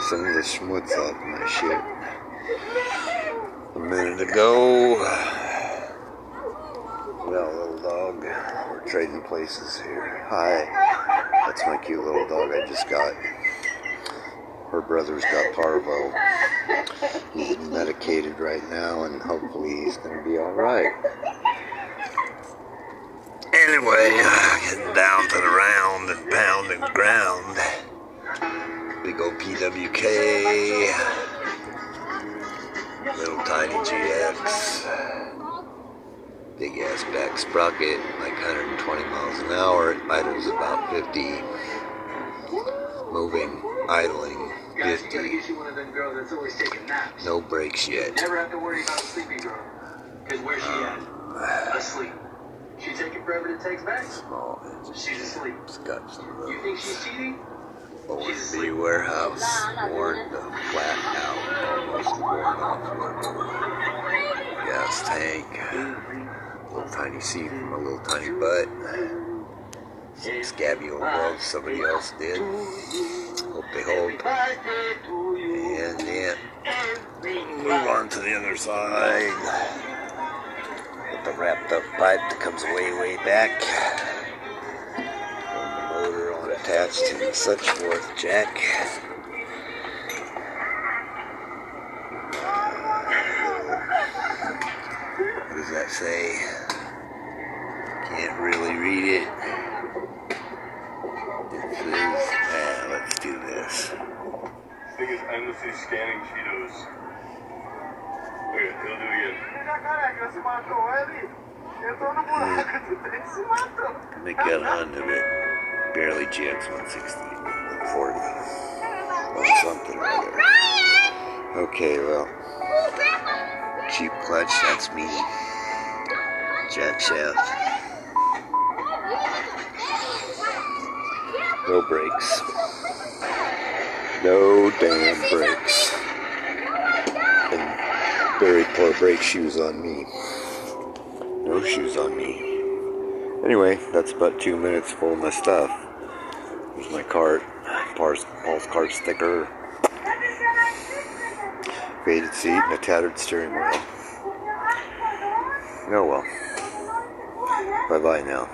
some of the schmutz off my shit a minute ago. Well, little dog, we're trading places here. Hi, that's my cute little dog I just got. Her brother's got parvo. He's medicated right now, and hopefully he's going to be alright. Anyway, getting down to the round and pound and ground. Big old PWK. Little tiny GX. Big ass back sprocket, like 120 miles an hour. It idles about 50. Moving, idling, 50. No brakes yet. Never have to worry about a sleepy girl. Because where's she at? Asleep. She taking forever to text back? Small engine. She's asleep. It's got some of You think she's cheating? O&B warehouse, worn the flat out, almost worn off logo. Gas tank. Little tiny seat from a little tiny butt. Some scabby old gloves somebody else did. Hope they hold. And yeah, move on to the other side. With the wrapped up pipe that comes way back. And the motor on attached and such forth, jack. What does that say? Can't really read it. It says, let's do this. This thing is endlessly scanning Cheetos. Okay, he'll do it again. They got onto it. Barely GX 160, 140. Or something or other. Okay, well. Cheap clutch, that's me. Jack shaft. No brakes. No damn brakes. And very poor brake shoes on me. No shoes on me. Anyway, that's about 2 minutes full of my stuff. Here's my cart. Paul's cart sticker. Faded seat and a tattered steering wheel. Oh well. Bye-bye now.